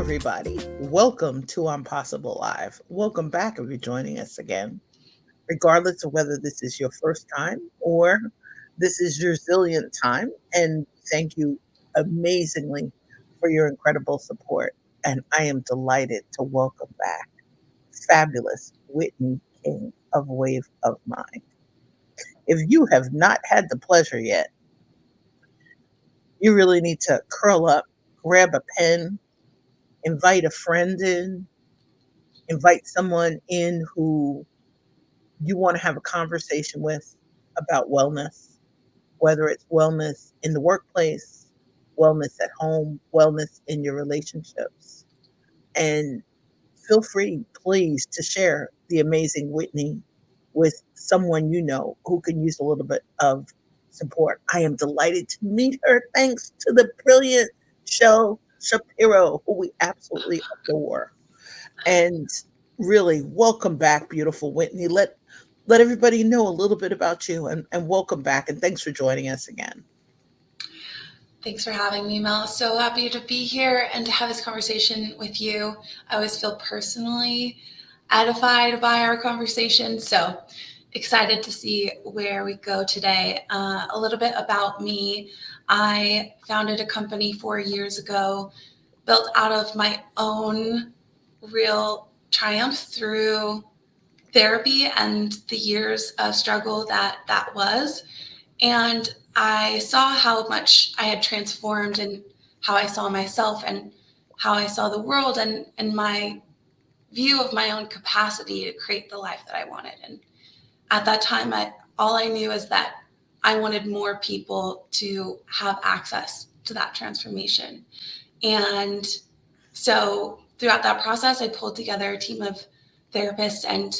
everybody. Welcome to Impossible Live. Welcome back if you're joining us again, regardless of whether this is your first time or this is your zillionth time. And thank you amazingly for your incredible support. And I am delighted to welcome back fabulous Whitney King of Wave of Mind. If you have not had the pleasure yet, you really need to curl up, grab a pen, invite a friend in, invite someone in who you want to have a conversation with about wellness, whether it's wellness in the workplace, wellness at home, wellness in your relationships. And feel free, please, to share the amazing Whitney with someone you know who can use a little bit of support. I am delighted to meet her thanks to the brilliant Shel Shapiro, who we absolutely adore. And really, welcome back, beautiful Whitney. Let everybody know a little bit about you and welcome back. And thanks for joining us again. Thanks for having me, Mel. So happy to be here and to have this conversation with you. I always feel personally edified by our conversation. So excited to see where we go today. A little bit about me. I founded a company 4 years ago, built out of my own real triumph through therapy and the years of struggle that was. And I saw how much I had transformed and how I saw myself and how I saw the world and my view of my own capacity to create the life that I wanted. And at that time, all I knew is that I wanted more people to have access to that transformation. And so throughout that process, I pulled together a team of therapists and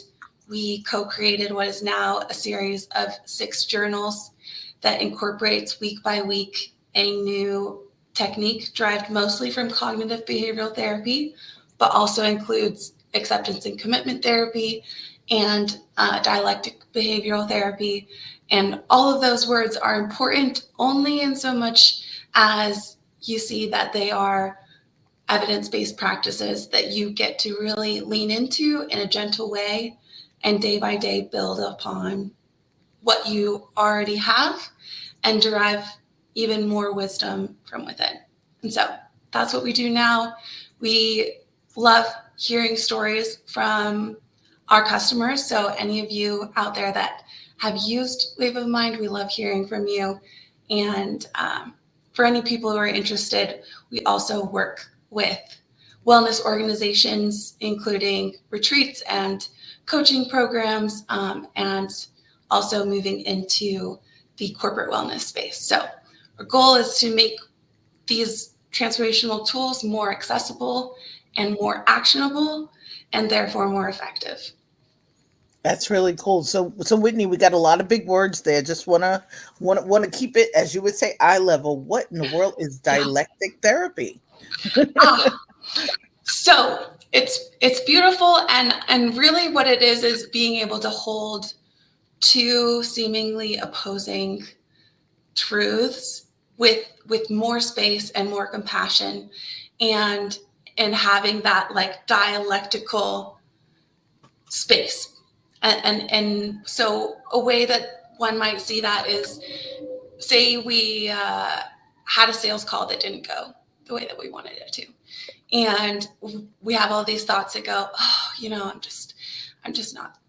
we co-created what is now a series of 6 journals that incorporates week by week a new technique derived mostly from cognitive behavioral therapy, but also includes acceptance and commitment therapy and dialectic behavioral therapy. And all of those words are important only in so much as you see that they are evidence-based practices that you get to really lean into in a gentle way and day by day build upon what you already have and derive even more wisdom from within. And so that's what we do now. We love hearing stories from our customers. So any of you out there that have used Wave of Mind, we love hearing from you. And for any people who are interested, we also work with wellness organizations, including retreats and coaching programs, and also moving into the corporate wellness space. So our goal is to make these transformational tools more accessible and more actionable and therefore more effective. That's really cool. So Whitney, we got a lot of big words there. Just wanna keep it, as you would say, eye level. What in the world is Yeah. dialectic therapy? So it's beautiful and really what it is being able to hold 2 seemingly opposing truths with more space and more compassion and having that like dialectical space. And so a way that one might see that is, say we had a sales call that didn't go the way that we wanted it to. And we have all these thoughts that go, oh, I'm just not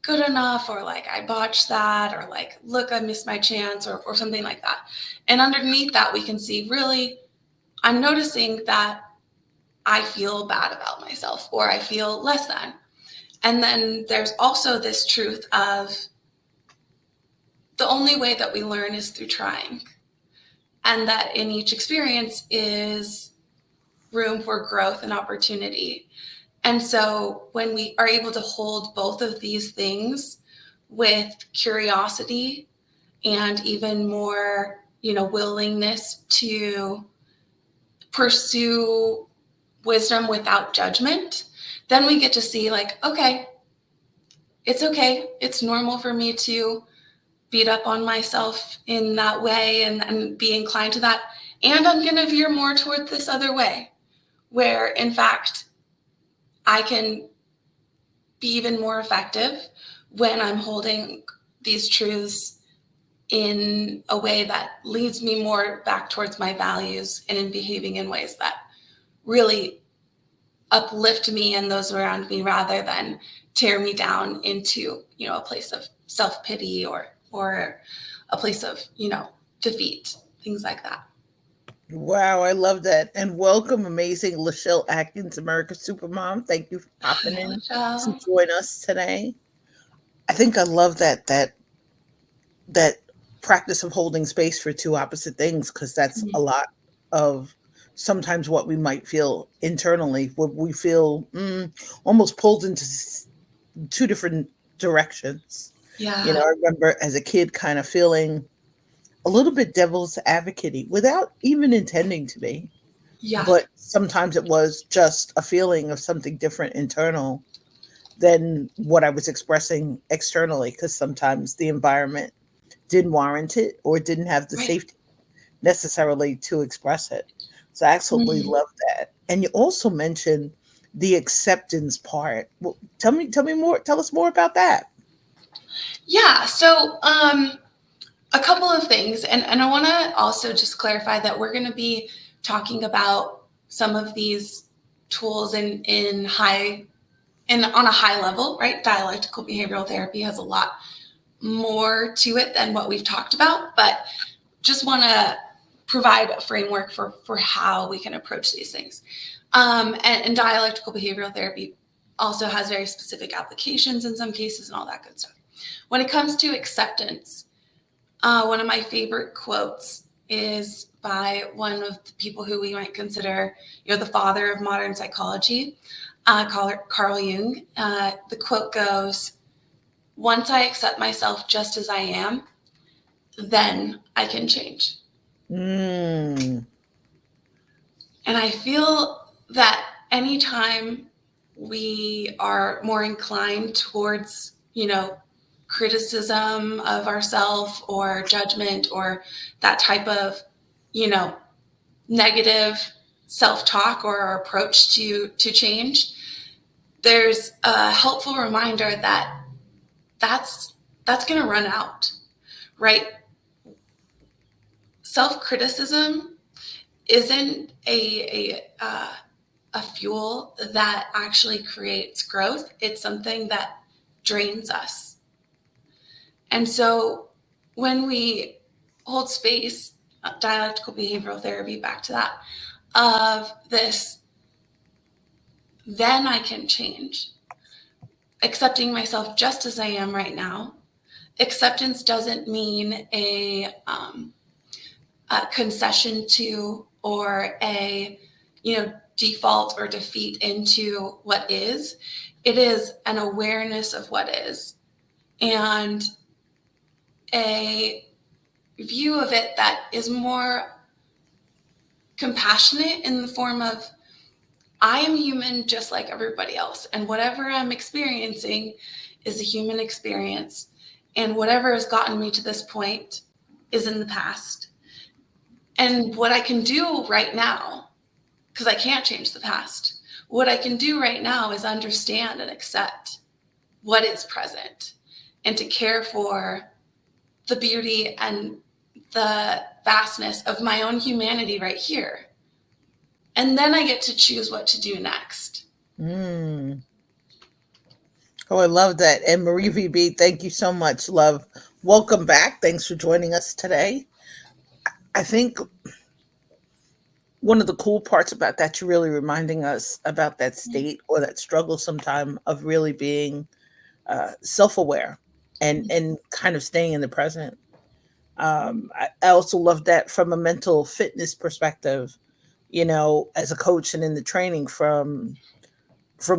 good enough, or like I botched that, or like, look, I missed my chance, or something like that. And underneath that, we can see really, I'm noticing that I feel bad about myself, or I feel less than. And then there's also this truth of the only way that we learn is through trying. And that in each experience is room for growth and opportunity. And so when we are able to hold both of these things with curiosity and even more, willingness to pursue wisdom without judgment, then we get to see like, okay. It's normal for me to beat up on myself in that way and be inclined to that. And I'm going to veer more toward this other way, where in fact I can be even more effective when I'm holding these truths in a way that leads me more back towards my values and in behaving in ways that really uplift me and those around me rather than tear me down into, a place of self-pity or a place of, defeat, things like that. Wow, I love that. And welcome, amazing Lachelle Atkins, America's Supermom. Thank you for popping Hi, in to Michelle. join us today. I think I love that practice of holding space for two opposite things, because that's a lot of sometimes what we might feel internally, what we feel almost pulled into two different directions. Yeah, I remember as a kid kind of feeling a little bit devil's advocate without even intending to be. yeah, But sometimes it was just a feeling of something different internal than what I was expressing externally, because sometimes the environment didn't warrant it or didn't have the right. safety necessarily to express it. So I absolutely Mhm. love that. And you also mentioned the acceptance part. Well, tell me more, tell us more about that. Yeah, so a couple of things, and I want to also just clarify that we're going to be talking about some of these tools in on a high level, right? Dialectical behavioral therapy has a lot more to it than what we've talked about, but just want to provide a framework for how we can approach these things. And dialectical behavioral therapy also has very specific applications in some cases and all that good stuff. When it comes to acceptance, one of my favorite quotes is by one of the people who we might consider, the father of modern psychology, Carl Jung. The quote goes, "Once I accept myself just as I am, then I can change." Mm, And I feel that anytime we are more inclined towards, criticism of ourselves or judgment or that type of, you know, negative self-talk or approach to change, there's a helpful reminder that that's that's going to run out, right? Self-criticism isn't a fuel that actually creates growth. It's something that drains us. And so when we hold space, dialectical behavioral therapy, back to that, of this, then I can change, accepting myself just as I am right now. Acceptance doesn't mean a concession to or a default or defeat into what is. It is an awareness of what is and a view of it that is more compassionate in the form of, I am human just like everybody else, and whatever I'm experiencing is a human experience, and whatever has gotten me to this point is in the past. And what I can do right now, because I can't change the past, what I can do right now is understand and accept what is present and to care for the beauty and the vastness of my own humanity right here. And then I get to choose what to do next. mm. Oh, I love that. And Marie VB, thank you so much, love. Welcome back. Thanks for joining us today. I think one of the cool parts about that, you're really reminding us about that state or that struggle sometime of really being self-aware and kind of staying in the present. I also love that from a mental fitness perspective, as a coach and in the training, from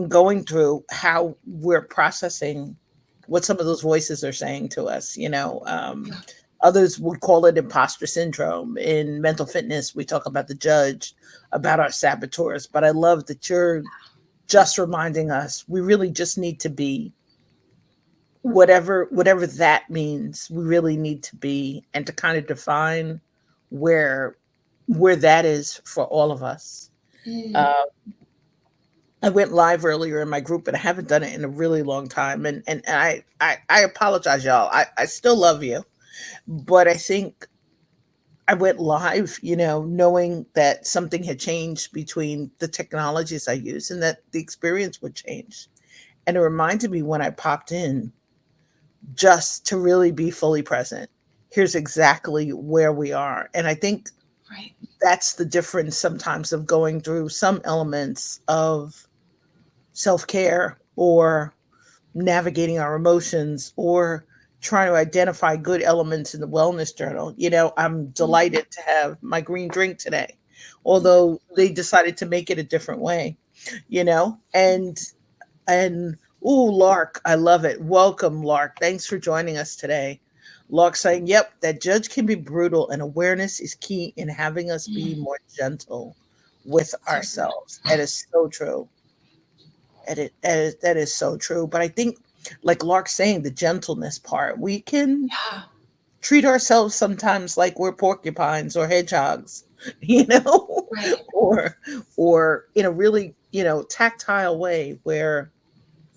going through how we're processing what some of those voices are saying to us. Yeah. Others would call it imposter syndrome. In mental fitness, we talk about the judge, about our saboteurs. But I love that you're just reminding us we really just need to be whatever that means. We really need to be, and to kind of define where where that is for all of us. Mm, Uh, I went live earlier in my group, and I haven't done it in a really long time. And I apologize, y'all. I still love you, but I think I went live, knowing that something had changed between the technologies I use and that the experience would change. And it reminded me when I popped in just to really be fully present. Here's exactly where we are. And I think right. that's the difference sometimes of going through some elements of self care or navigating our emotions or trying to identify good elements in the wellness journal. I'm Mm, delighted to have my green drink today, although they decided to make it a different way, you know, and ooh, Lark, I love it. Welcome, Lark. Thanks for joining us today. Lark saying, yep, that judge can be brutal, and awareness is key in having us be mm, more gentle with so good. ourselves. That is so true. That is so true. But I think, like Lark saying, the gentleness part, we can Yeah, treat ourselves sometimes like we're porcupines or hedgehogs, you know, right. or in a really, tactile way where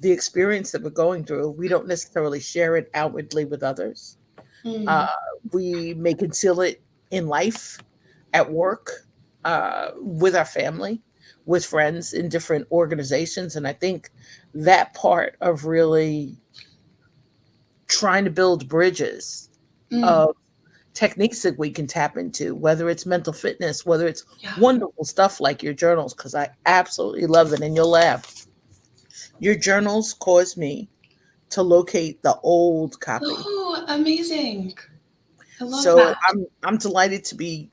the experience that we're going through, we don't necessarily share it outwardly with others. Uh, Mm, we may conceal it in life, at work, with our family, with friends in different organizations. And I think that part of really trying to build bridges mm, of techniques that we can tap into, whether it's mental fitness, whether it's yeah. wonderful stuff like your journals, because I absolutely love it. And you'll laugh. Your journals cause me to locate the old copy. Oh, amazing. I love So that. I'm delighted to be,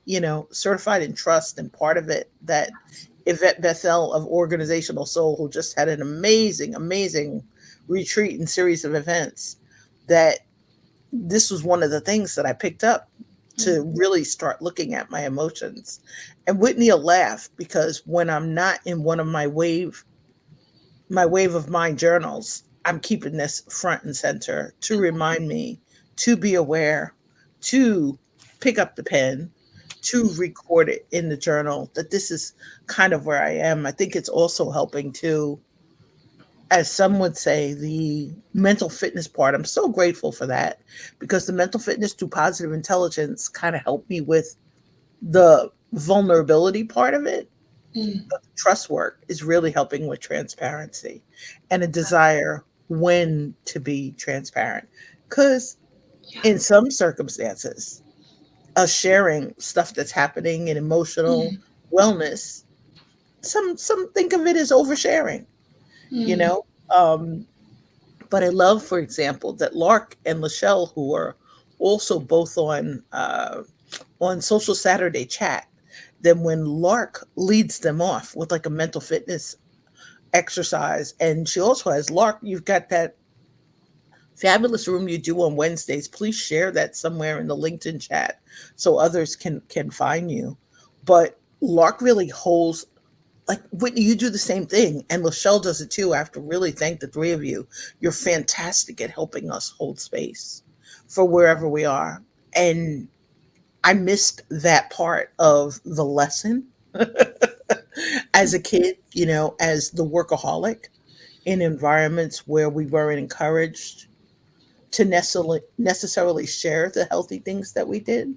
certified in trust, and part of it that Yvette Bethel of Organizational Soul, who just had an amazing, amazing retreat and series of events, that this was one of the things that I picked up Mm, to really start looking at my emotions. And Whitney will laugh because when I'm not in one of my wave of mind journals, I'm keeping this front and center to remind me to be aware, to pick up the pen, to record it in the journal that this is kind of where I am. I think it's also helping to, as some would say, the mental fitness part. I'm so grateful for that because the mental fitness through positive intelligence kind of helped me with the vulnerability part of it. mm, Trust work is really helping with transparency and a desire when to be transparent. Because yeah. in some circumstances, us sharing stuff that's happening in emotional Mm, wellness, some think of it as oversharing, you mm, know. Um, but I love, for example, that Lark and Lachelle, who are also both on Social Saturday Chat, then when Lark leads them off with like a mental fitness exercise. And she also has, Lark, you've got that fabulous room you do on Wednesdays. Please share that somewhere in the LinkedIn chat so others can find you. But Lark really holds, like Whitney, you do the same thing, and Lachelle does it too. I have to really thank the three of you. You're fantastic at helping us hold space for wherever we are. And I missed that part of the lesson as a kid, as the workaholic in environments where we weren't encouraged to necessarily share the healthy things that we did.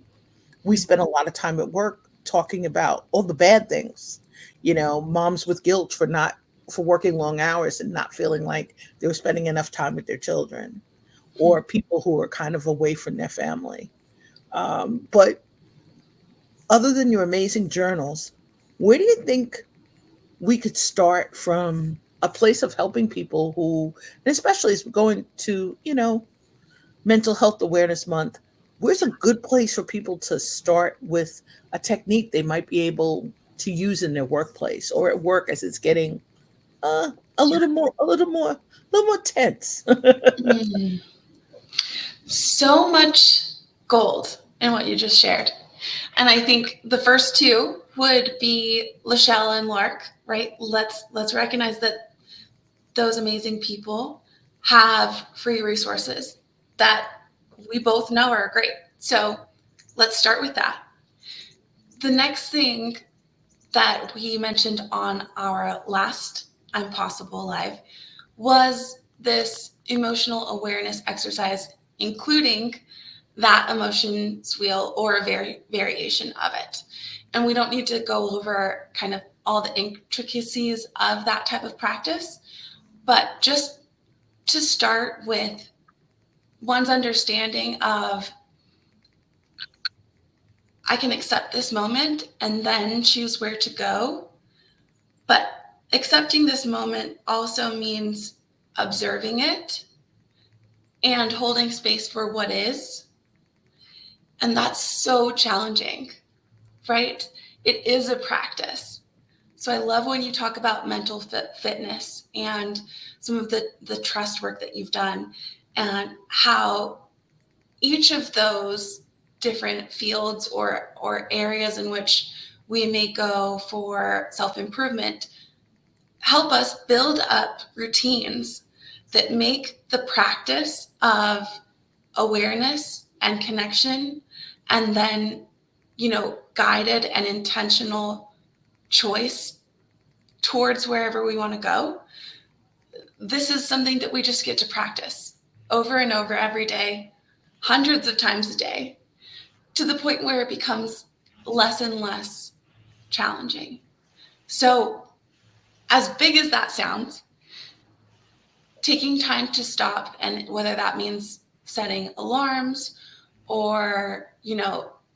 We mm, spent a lot of time at work talking about all the bad things. Moms with guilt for working long hours and not feeling like they were spending enough time with their children, or people who are kind of away from their family. But other than your amazing journals, where do you think we could start from a place of helping people who, and especially as we're going to, Mental Health Awareness Month, where's a good place for people to start with a technique they might be able to use in their workplace or at work as it's getting a yeah. little more, tense? Mm. So much gold in what you just shared. And I think the first two would be Lachelle and Lark, right? Let's recognize that those amazing people have free resources that we both know are great. So let's start with that. The next thing that we mentioned on our last I'm Possible Live was this emotional awareness exercise, including that emotions wheel or a variation of it. And we don't need to go over kind of all the intricacies of that type of practice, but just to start with one's understanding of I can accept this moment and then choose where to go. But accepting this moment also means observing it and holding space for what is. And that's so challenging, right? It is a practice. So I love when you talk about mental fitness and some of the trust work that you've done and how each of those different fields or areas in which we may go for self-improvement help us build up routines that make the practice of awareness and connection and then guided and intentional choice towards wherever we want to go. This is something that we just get to practice over and over every day, hundreds of times a day, to the point where it becomes less and less challenging. So, as big as that sounds, taking time to stop, and whether that means setting alarms or,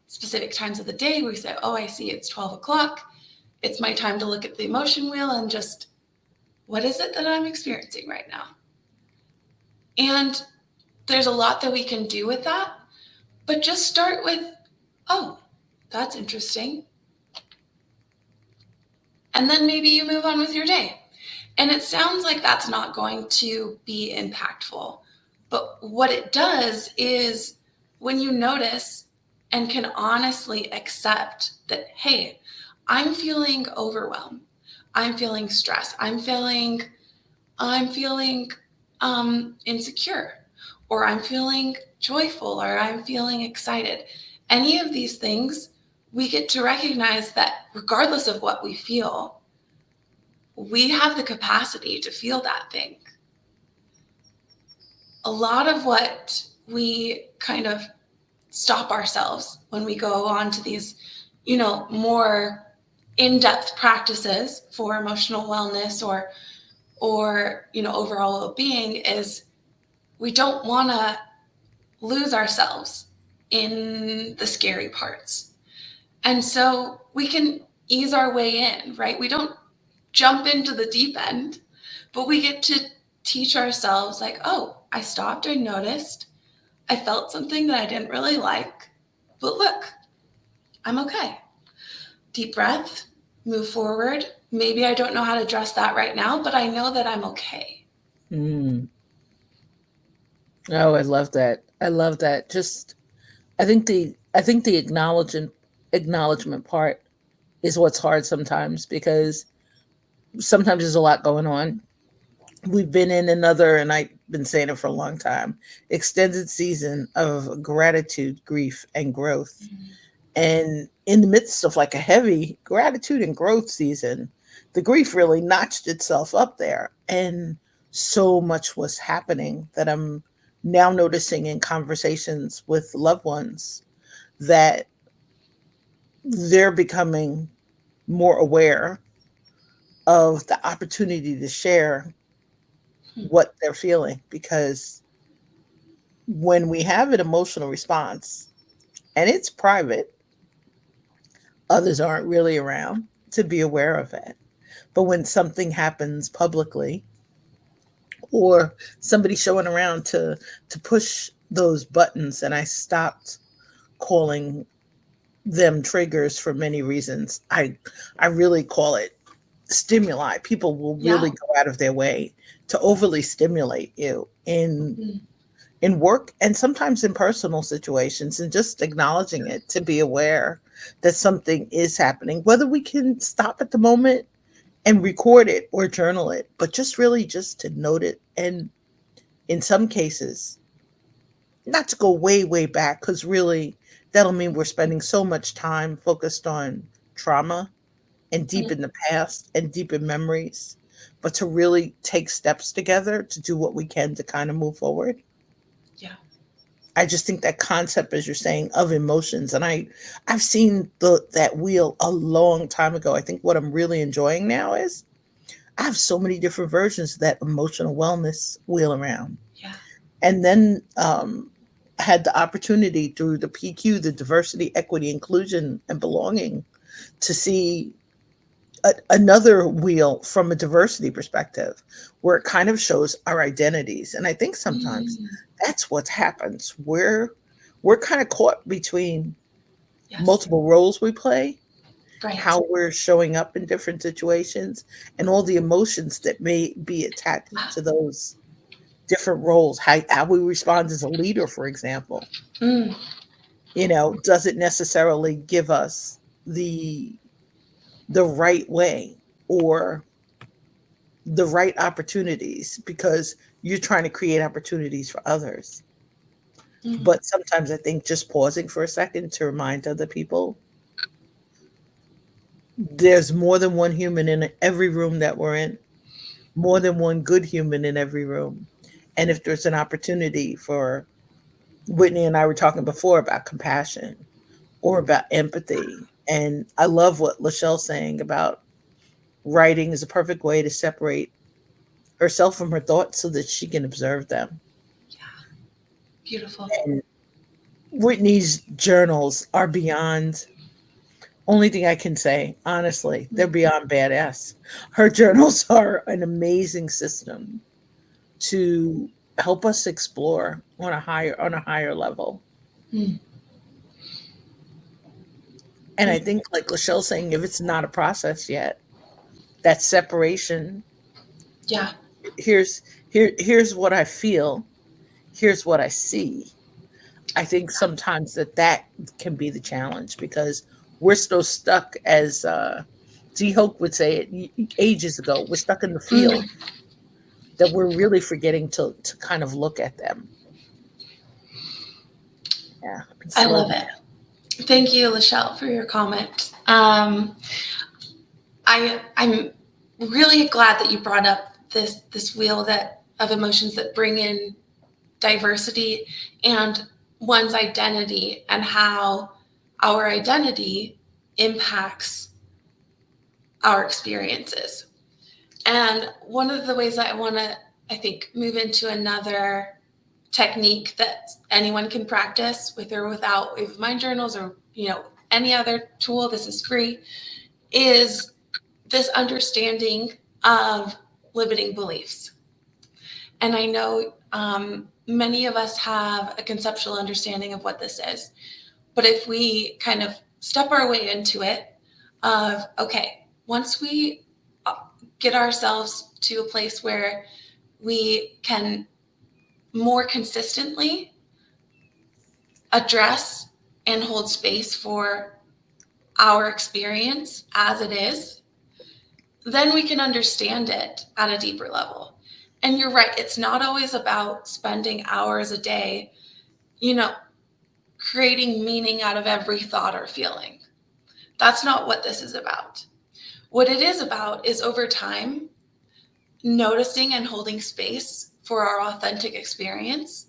specific times of the day where we say, oh, I see it's 12 o'clock. It's my time to look at the emotion wheel and just, what is it that I'm experiencing right now? And there's a lot that we can do with that, but just start with, oh, that's interesting. And then maybe you move on with your day. And it sounds like that's not going to be impactful. But what it does is when you notice and can honestly accept that, hey, I'm feeling overwhelmed. I'm feeling stressed. I'm feeling insecure, or I'm feeling joyful, or I'm feeling excited. Any of these things, we get to recognize that regardless of what we feel, we have the capacity to feel that thing. A lot of what we kind of stop ourselves when we go on to these, more in-depth practices for emotional wellness or overall well-being is we don't want to lose ourselves in the scary parts. And so we can ease our way in, right? We don't jump into the deep end, but we get to teach ourselves like, oh, I stopped, I noticed, I felt something that I didn't really like, but look, I'm okay. Deep breath, move forward. Maybe I don't know how to address that right now, but I know that I'm okay. Mm. Oh, I love that. I love that. Just I think the acknowledgement part is what's hard sometimes because sometimes there's a lot going on. We've been in another, and I've been saying it for a long time, extended season of gratitude, grief, and growth. And in the midst of like a heavy gratitude and growth season, the grief really notched itself up there. And so much was happening that I'm now noticing in conversations with loved ones that they're becoming more aware of the opportunity to share what they're feeling because when we have an emotional response and it's private, others aren't really around to be aware of it. But when something happens publicly or somebody showing around to push those buttons, and I stopped calling them triggers for many reasons. I really call it stimuli. People will Yeah. really go out of their way to overly stimulate you in work and sometimes in personal situations, and just acknowledging it to be aware that something is happening, whether we can stop at the moment and record it or journal it, but just really just to note it. And in some cases, not to go way back, because really that'll mean we're spending so much time focused on trauma and deep Mm. in the past and deep in memories, but to really take steps together to do what we can to kind of move forward. Yeah. I just think that concept, as you're saying, of emotions, and I've seen that wheel a long time ago. I think what I'm really enjoying now is I have so many different versions of that emotional wellness wheel around. Yeah. And then had the opportunity through the PQ, the diversity, equity, inclusion, and belonging, to see another wheel from a diversity perspective where it kind of shows our identities. And I think sometimes Mm. that's what happens. We're kind of caught between Yes. multiple roles we play, Right. how we're showing up in different situations, and all the emotions that may be attached Ah. to those different roles. How we respond as a leader, for example, Mm. doesn't necessarily give us the the right way or the right opportunities because you're trying to create opportunities for others. Mm. But sometimes I think just pausing for a second to remind other people there's more than one human in every room that we're in, more than one good human in every room. And if there's an opportunity for Whitney and I were talking before about compassion or about empathy. And I love what Lachelle's saying about writing is a perfect way to separate herself from her thoughts so that she can observe them. Beautiful. And Whitney's journals are beyond, only thing I can say, honestly, they're Mm. beyond badass. Her journals are an amazing system to help us explore on a higher level. Mm. And I Thank- think like Lachelle's saying, if it's not a process yet, that separation, Yeah. here's here's what I feel, here's what I see. I think sometimes that can be the challenge because we're so stuck, as D Hoke would say it ages ago. We're stuck in the field Mm. that we're really forgetting to kind of look at them. Yeah, and I slow love them. it. Thank you, Lachelle, for your comment. I'm really glad that you brought up this wheel that of emotions that bring in diversity and one's identity and how our identity impacts our experiences. And one of the ways that I want to, I think, move into another technique that anyone can practice with or without Wave of Mind journals or, any other tool, this is free, is this understanding of limiting beliefs. And I know many of us have a conceptual understanding of what this is. But if we kind of step our way into it, of, okay, once we get ourselves to a place where we can more consistently address and hold space for our experience as it is, then we can understand it at a deeper level. And you're right, it's not always about spending hours a day, you know, creating meaning out of every thought or feeling. That's not what this is about. What it is about is over time, noticing and holding space for our authentic experience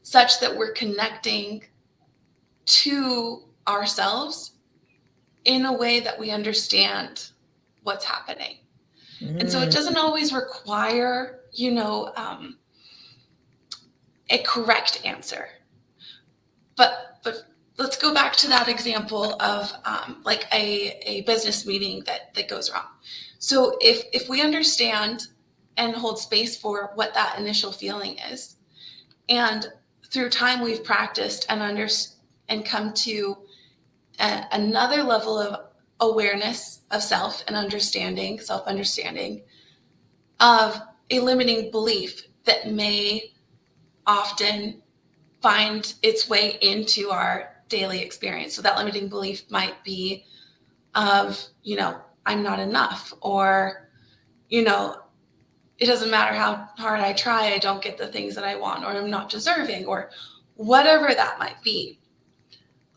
such that we're connecting to ourselves in a way that we understand what's happening. And so it Mm, doesn't always require, a correct answer. But let's go back to that example of like a business meeting that goes wrong. So if we understand and hold space for what that initial feeling is, and through time we've practiced and come to another level of awareness of self and understanding, self-understanding of a limiting belief that may often find its way into our daily experience. So that limiting belief might be of, I'm not enough, or, you know, it doesn't matter how hard I try, I don't get the things that I want, or I'm not deserving, or whatever that might be.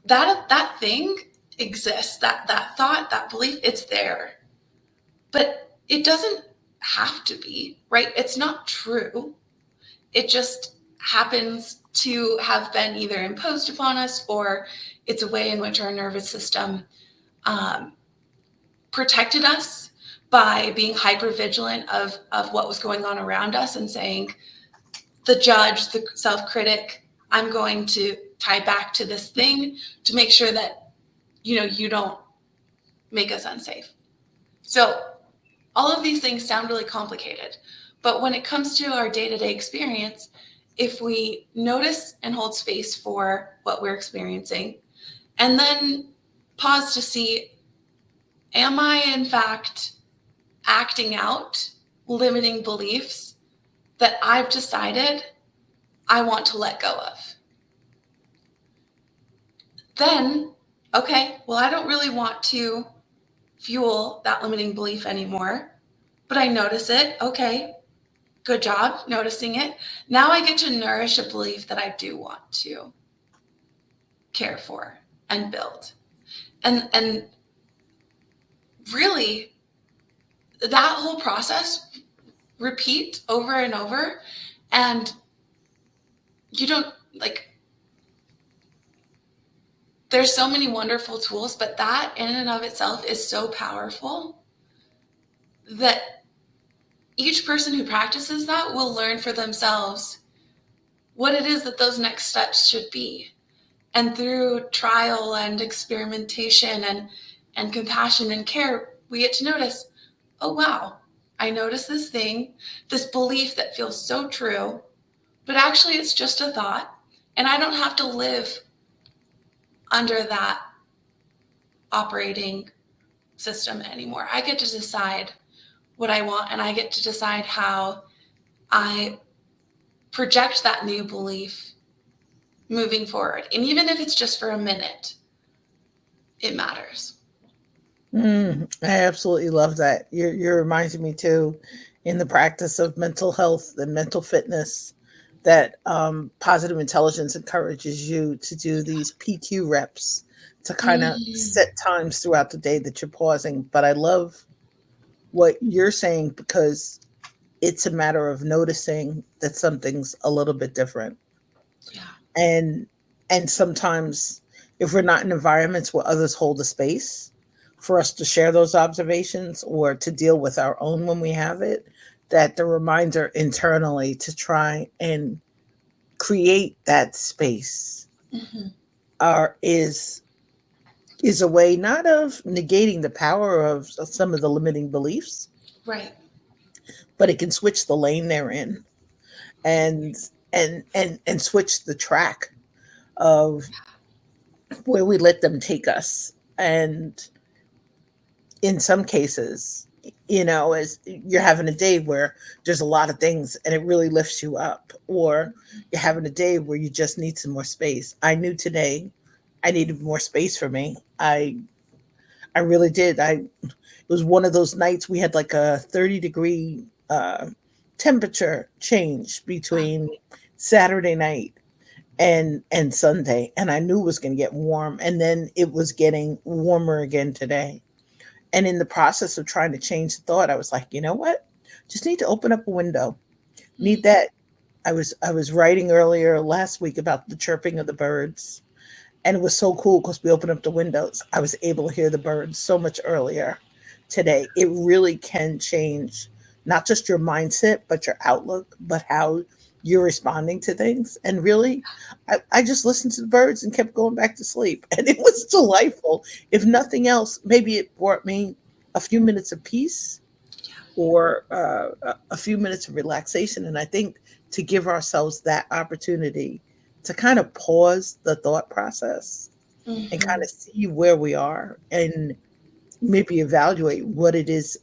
That thing exists. That thought, that belief, it's there. But it doesn't have to be, right? It's not true. It just happens to have been either imposed upon us, or it's a way in which our nervous system um, protected us by being hyper vigilant of what was going on around us, and saying, the judge, the self critic, I'm going to tie back to this thing to make sure that, you don't make us unsafe. So all of these things sound really complicated, but when it comes to our day-to-day experience, if we notice and hold space for what we're experiencing, and then pause to see, am I in fact acting out limiting beliefs that I've decided I want to let go of? Then, okay, well, I don't really want to fuel that limiting belief anymore, but I notice it. Okay, good job noticing it. Now I get to nourish a belief that I do want to care for and build. And really, that whole process, repeat over and over, and you don't, like, there's so many wonderful tools, but that in and of itself is so powerful that each person who practices that will learn for themselves what it is that those next steps should be. And through trial and experimentation and compassion and care, we get to notice, oh, wow, I noticed this thing, this belief that feels so true, but actually it's just a thought. And I don't have to live under that operating system anymore. I get to decide what I want, and I get to decide how I project that new belief moving forward. And even if it's just for a minute, it matters. I absolutely love that. You're reminding me too, in the practice of mental health and mental fitness, that positive intelligence encourages you to do these PQ reps to kind of Mm, set times throughout the day that you're pausing. But I love what you're saying because it's a matter of noticing that something's a little bit different. yeah. And sometimes if we're not in environments where others hold a space for us to share those observations or to deal with our own when we have it, that the reminder internally to try and create that space Mm-hmm. are is a way not of negating the power of some of the limiting beliefs, Right. but it can switch the lane they're in, and and switch the track of where we let them take us. And in some cases, as you're having a day where there's a lot of things and it really lifts you up, or you're having a day where you just need some more space. I knew today I needed more space for me. I really did. It was one of those nights we had like a 30-degree temperature change Wow. between Saturday night and Sunday, and I knew it was going to get warm, and then it was getting warmer again today. And in the process of trying to change the thought, I was like, you know what? Just need to open up a window. Need Mm-hmm. that. I was writing earlier last week about the chirping of the birds, and it was so cool because we opened up the windows. I was able to hear the birds so much earlier today. It really can change not just your mindset, but your outlook, but how you're responding to things. And really, I just listened to the birds and kept going back to sleep. And it was delightful. If nothing else, maybe it brought me a few minutes of peace or a few minutes of relaxation. And I think to give ourselves that opportunity to kind of pause the thought process and kind Mm-hmm. of see where we are and maybe evaluate what it is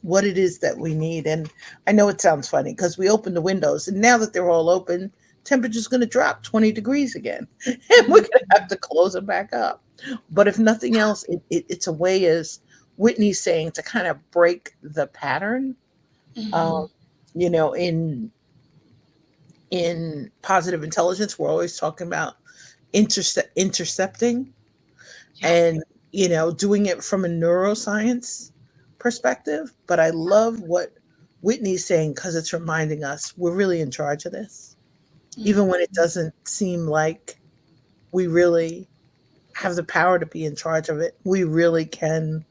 that we need. And I know it sounds funny because we opened the windows, and now that they're all open, temperature's going to drop 20 degrees again, and we're going to have to close them back up. But if nothing else, it's a way, as Whitney's saying, to kind of break the pattern. um, Mm-hmm. in positive intelligence, we're always talking about intercepting. Yeah. And doing it from a neuroscience perspective. But I love what Whitney's saying because it's reminding us we're really in charge of this, even when it Mhm. doesn't seem like we really have the power to be in charge of it. We really can,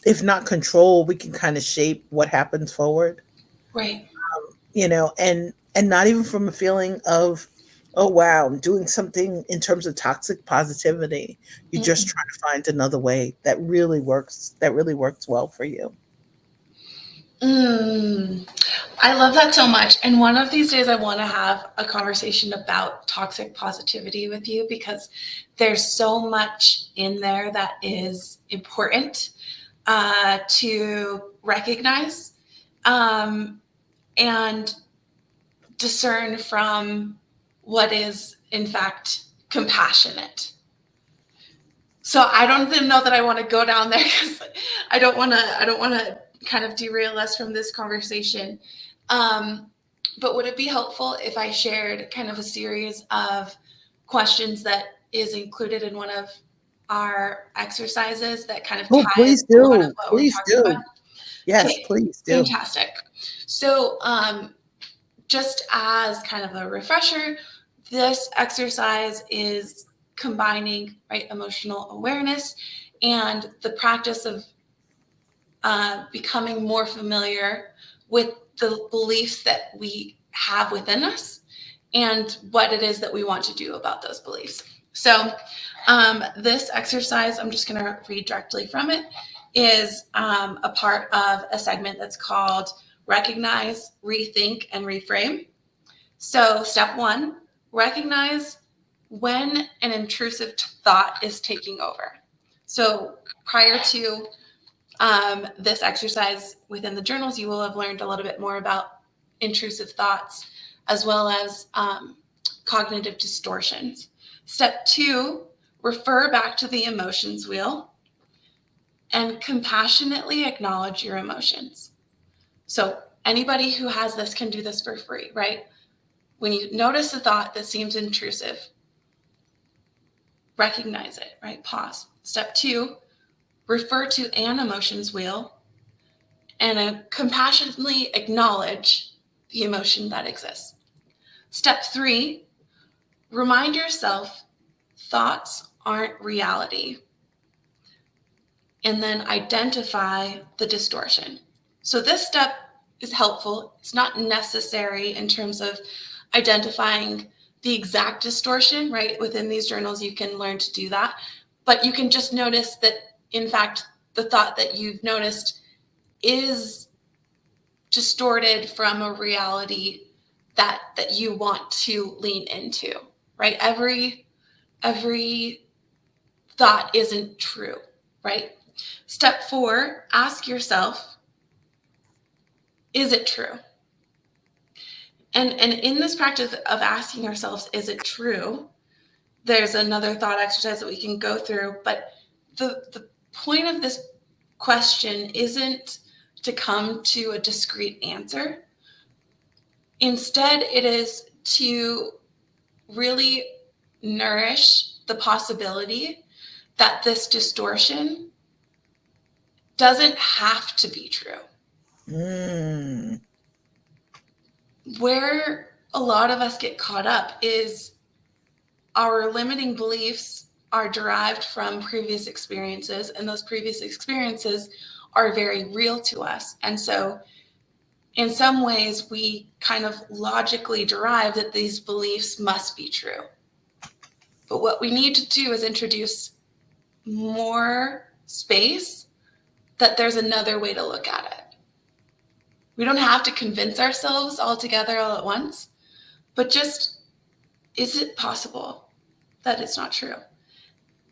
if not control, we can kind of shape what happens forward. Right. And not even from a feeling of, oh wow, I'm doing something in terms of toxic positivity. You're just Mm-mm. trying to find another way that really works well for you. Mm. I love that so much. And one of these days, I want to have a conversation about toxic positivity with you because there's so much in there that is important to recognize and discern from what is, in fact, compassionate. So I don't even know that I want to go down there because I don't want to. I don't want to kind of derail us from this conversation. Um, but would it be helpful if I shared kind of a series of questions that is included in one of our exercises that kind of Oh, ties please a lot of do. what we're Please talking about? do. Yes, Okay, please do. fantastic. So, just as kind of a refresher, this exercise is combining right emotional awareness and the practice of becoming more familiar with the beliefs that we have within us and what it is that we want to do about those beliefs. So, this exercise, I'm just going to read directly from it, is a part of a segment that's called Recognize, Rethink, and Reframe. So, step one, recognize when an intrusive thought is taking over. So, prior to this exercise within the journals, you will have learned a little bit more about intrusive thoughts as well as cognitive distortions. Step two, refer back to the emotions wheel and compassionately acknowledge your emotions. So, anybody who has this can do this for free, right? When you notice a thought that seems intrusive, recognize it, right? Pause. Step two, refer to an emotions wheel and compassionately acknowledge the emotion that exists. Step three, remind yourself thoughts aren't reality, and then identify the distortion. So, this step is helpful. It's not necessary in terms of identifying the exact distortion, right? Within these journals, you can learn to do that. But you can just notice that, in fact, the thought that you've noticed is distorted from a reality that you want to lean into, right? Every thought isn't true, right? Step four, ask yourself, is it true? And in this practice of asking ourselves, is it true? There's another thought exercise that we can go through, but the point of this question isn't to come to a discrete answer. Instead, it is to really nourish the possibility that this distortion doesn't have to be true. Mm. Where a lot of us get caught up is our limiting beliefs are derived from previous experiences, and those previous experiences are very real to us. And so, in some ways, we kind of logically derive that these beliefs must be true. But what we need to do is introduce more space that there's another way to look at it. We don't have to convince ourselves all together all at once, but just, is it possible that it's not true?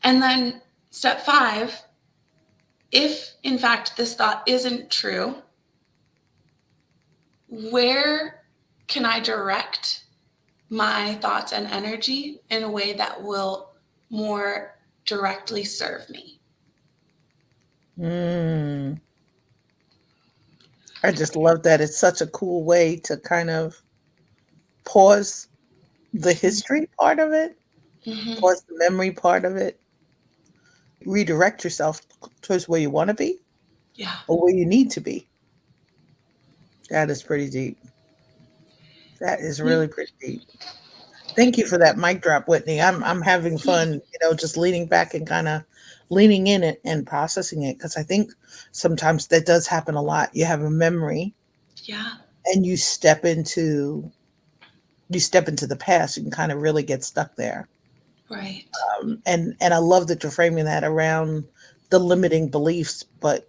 And then step five, if in fact this thought isn't true, where can I direct my thoughts and energy in a way that will more directly serve me? Mm. I just love that. It's such a cool way to kind of pause the history part of it, Mm-hmm. pause the memory part of it, redirect yourself towards where you want to be Yeah. or where you need to be. That is pretty deep. That is Mm, really pretty deep. Thank you for that mic drop, Whitney. I'm having fun, just leaning back and kind of leaning in it and processing it because I think sometimes that does happen a lot. You have a memory yeah. and you step into the past, you can kind of really get stuck there. Right. And I love that you're framing that around the limiting beliefs, but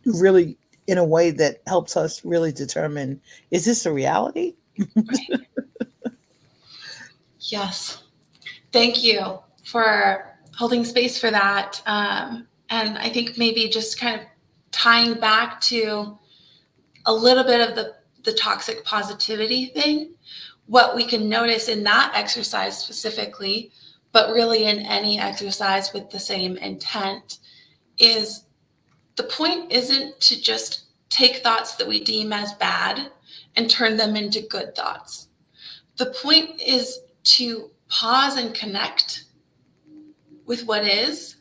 really in a way that helps us really determine, is this a reality? Right. Yes. Thank you for holding space for that. And I think maybe just kind of tying back to a little bit of the toxic positivity thing, what we can notice in that exercise specifically, but really in any exercise with the same intent, is the point isn't to just take thoughts that we deem as bad and turn them into good thoughts. The point is to pause and connect with what is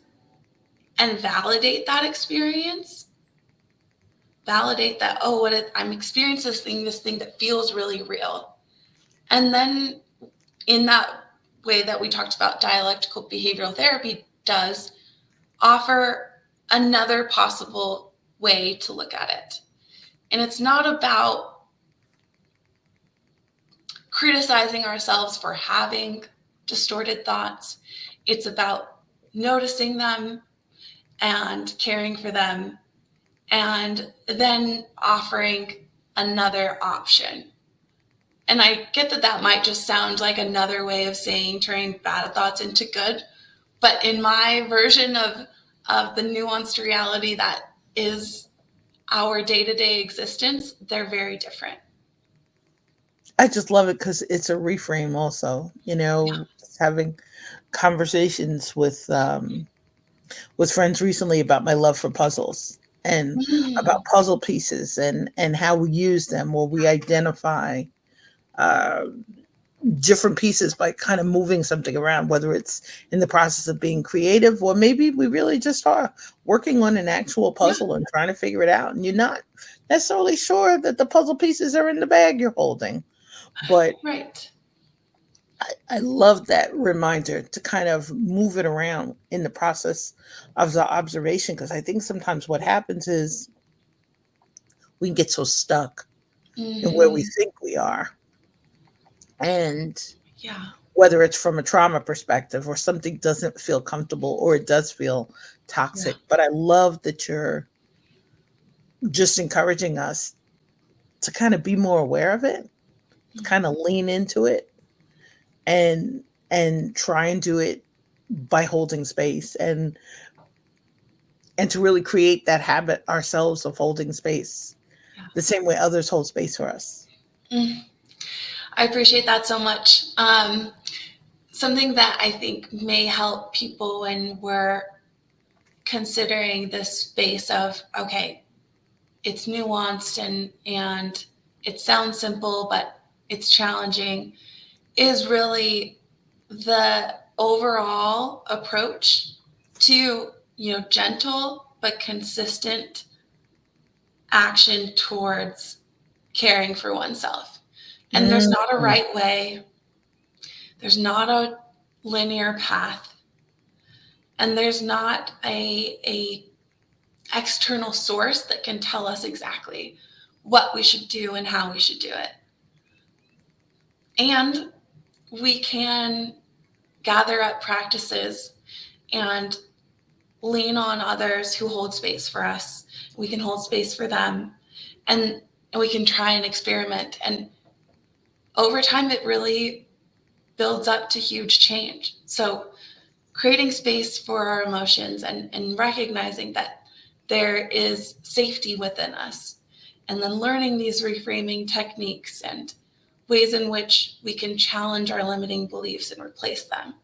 and validate that experience. Validate that, oh, I'm experiencing this thing that feels really real. And then in that way that we talked about dialectical behavioral therapy does, offer another possible way to look at it. And it's not about criticizing ourselves for having distorted thoughts. It's about noticing them and caring for them and then offering another option. And I get that that might just sound like another way of saying turning bad thoughts into good, but in my version of the nuanced reality that is our day-to-day existence, they're very different. I just love it because it's a reframe also, just having conversations with friends recently about my love for puzzles and Mm, about puzzle pieces and how we use them or we identify uh, different pieces by kind of moving something around, whether it's in the process of being creative or maybe we really just are working on an actual yeah, puzzle and trying to figure it out. And you're not necessarily sure that the puzzle pieces are in the bag you're holding. But right. I love that reminder to kind of move it around in the process of the observation because I think sometimes what happens is we get so stuck in where we Mm-hmm. think we are. And Yeah, whether it's from a trauma perspective or something doesn't feel comfortable or it does feel yeah, toxic. But I love that you're just encouraging us to kind of be more aware of it, kind of lean into it and try and do it by holding space and to really create that habit ourselves of holding space yeah. the same way others hold space for us. Mm, I appreciate that so much. Something that I think may help people when we're considering this space of, okay, it's nuanced and it sounds simple, but it's challenging, is really the overall approach to, gentle but consistent action towards caring for oneself. And there's Mm, not a right way, there's not a linear path, and there's not a external source that can tell us exactly what we should do and how we should do it. And we can gather up practices and lean on others who hold space for us. We can hold space for them, and we can try and experiment. And over time, it really builds up to huge change. So creating space for our emotions and recognizing that there is safety within us, and then learning these reframing techniques and ways in which we can challenge our limiting beliefs and replace them.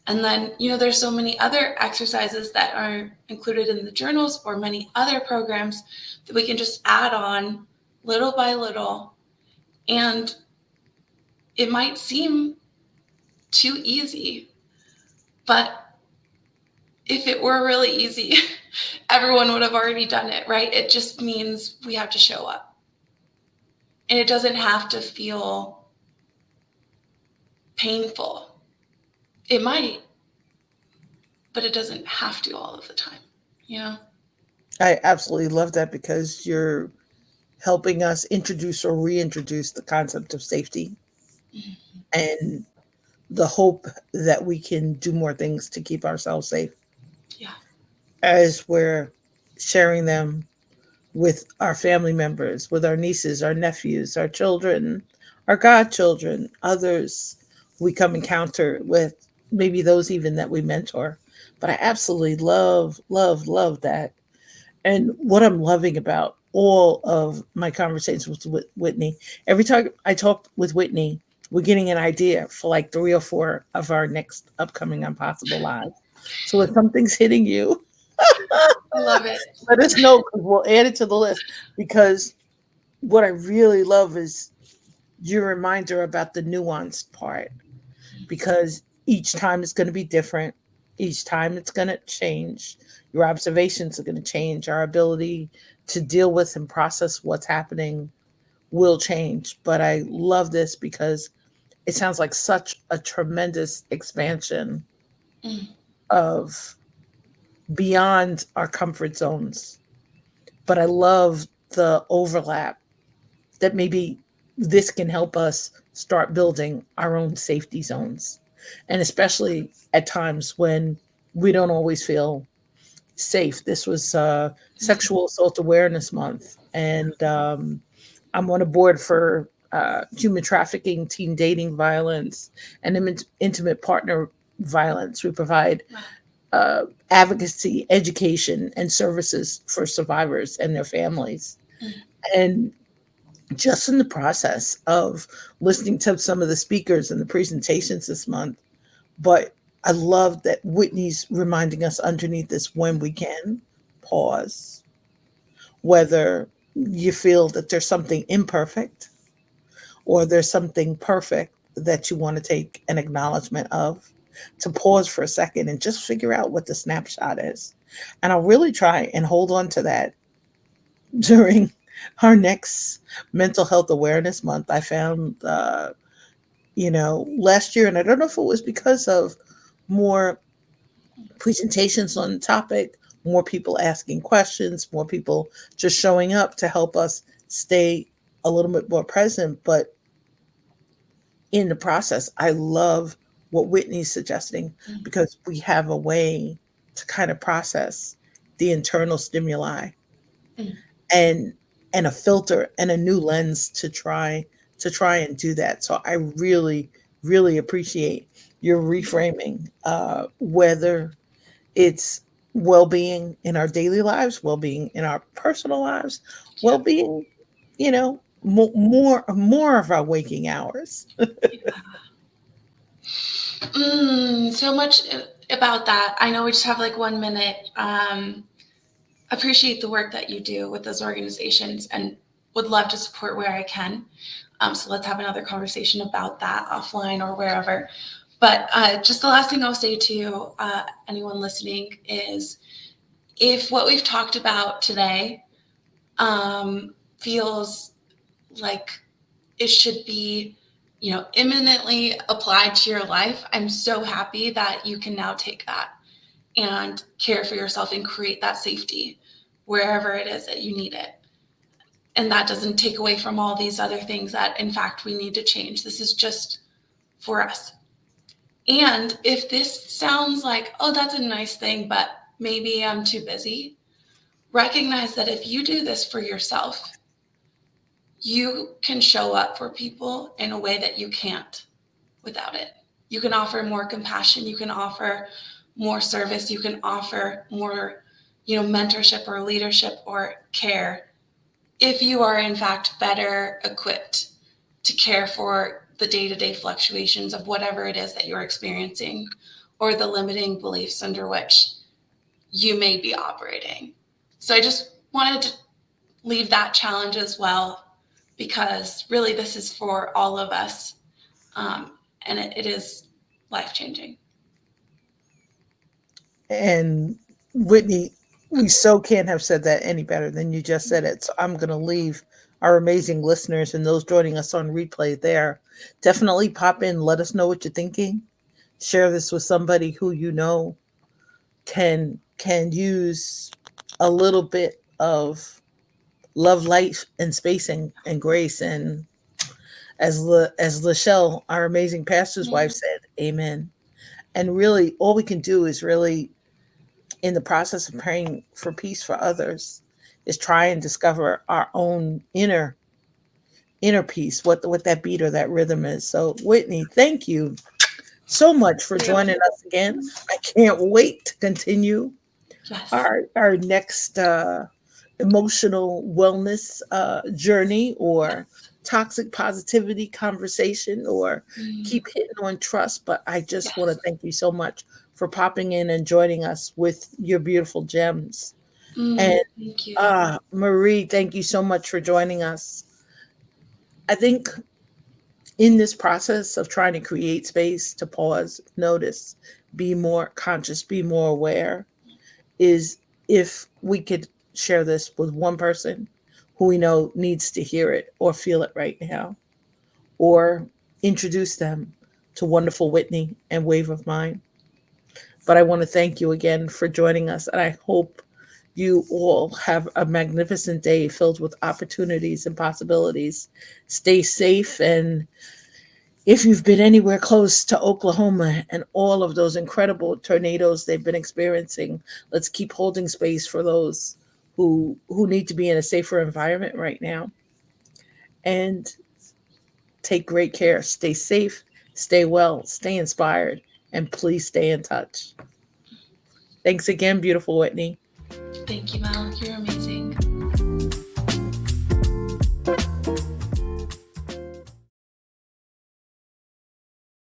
And then, there's so many other exercises that are included in the journals or many other programs that we can just add on little by little. And it might seem too easy, but if it were really easy, everyone would have already done it, right? It just means we have to show up. And it doesn't have to feel painful. It might, but it doesn't have to all of the time, you know? I absolutely love that because you're helping us introduce or reintroduce the concept of safety Mm-hmm. and the hope that we can do more things to keep ourselves safe Yeah. as we're sharing them with our family members, with our nieces, our nephews, our children, our godchildren, others we come encounter with, maybe those even that we mentor. But I absolutely love, love, love that. And what I'm loving about all of my conversations with Whitney, every time I talk with Whitney, we're getting an idea for like 3 or 4 of our next upcoming Impossible Lives. So if something's hitting you, I love it. let us know because we'll add it to the list. Because what I really love is your reminder about the nuanced part, because each time it's going to be different. Each time it's going to change. Your observations are going to change. Our ability to deal with and process what's happening will change. But I love this because it sounds like such a tremendous expansion Mm, of beyond our comfort zones. But I love the overlap that maybe this can help us start building our own safety zones. And especially at times when we don't always feel safe. This was mm, Sexual Assault Awareness Month, and I'm on a board for human trafficking, teen dating violence, and intimate partner violence. We provide wow. uh, advocacy, education, and services for survivors and their families. Mm, And just in the process of listening to some of the speakers and the presentations this month. But I love that Whitney's reminding us underneath this, when we can pause, whether you feel that there's something imperfect or there's something perfect that you want to take an acknowledgement of, to pause for a second and just figure out what the snapshot is. And I'll really try and hold on to that during our next mental health awareness month. I found, last year, and I don't know if it was because of more presentations on the topic, more people asking questions, more people just showing up to help us stay a little bit more present. But in the process, I love what Whitney's suggesting, mm, because we have a way to kind of process the internal stimuli, mm. and a filter and a new lens to try and do that. So I really, really appreciate your reframing, whether it's well-being in our daily lives, well-being in our personal lives, Yeah. well-being, more of our waking hours. So much about that. I know we just have like 1 minute. Appreciate the work that you do with those organizations and would love to support where I can. So let's have another conversation about that offline or wherever. But just the last thing I'll say to anyone listening is, if what we've talked about today feels like it should be, imminently applied to your life, I'm so happy that you can now take that and care for yourself and create that safety wherever it is that you need it. And that doesn't take away from all these other things that, in fact, we need to change. This is just for us. And if this sounds like, oh, that's a nice thing, but maybe I'm too busy, recognize that if you do this for yourself, you can show up for people in a way that you can't without it. You can offer more compassion, you can offer more service, you can offer more, mentorship or leadership or care if you are in fact better equipped to care for the day-to-day fluctuations of whatever it is that you're experiencing or the limiting beliefs under which you may be operating. So I just wanted to leave that challenge as well, because really this is for all of us, and it is life changing. And Whitney, we so can't have said that any better than you just said it. So I'm going to leave our amazing listeners and those joining us on replay there. Definitely pop in, let us know what you're thinking. Share this with somebody who you know can use a little bit of love, light, and spacing and grace. And as Lachelle, our amazing pastor's wife, said, Amen. And really, all we can do is really, in the process of praying for peace for others, is try and discover our own inner peace, what that beat or that rhythm is. So, Whitney, thank you so much for Thank joining you. us again. I can't wait to continue Yes. our next emotional wellness journey, or toxic positivity conversation, or Mm, keep hitting on trust. But I just want to yes. thank you so much for popping in and joining us with your beautiful gems. And Thank you. Marie, thank you so much for joining us. I think in this process of trying to create space to pause, notice, be more conscious, be more aware, is if we could share this with one person who we know needs to hear it or feel it right now, or introduce them to wonderful Whitney and Wave of Mine. But I want to thank you again for joining us, and I hope you all have a magnificent day filled with opportunities and possibilities. Stay safe, and if you've been anywhere close to Oklahoma and all of those incredible tornadoes they've been experiencing, let's keep holding space for those who need to be in a safer environment right now. And take great care. Stay safe, stay well, stay inspired, and please stay in touch. Thanks again, beautiful Whitney. Thank you, Mel. You're amazing.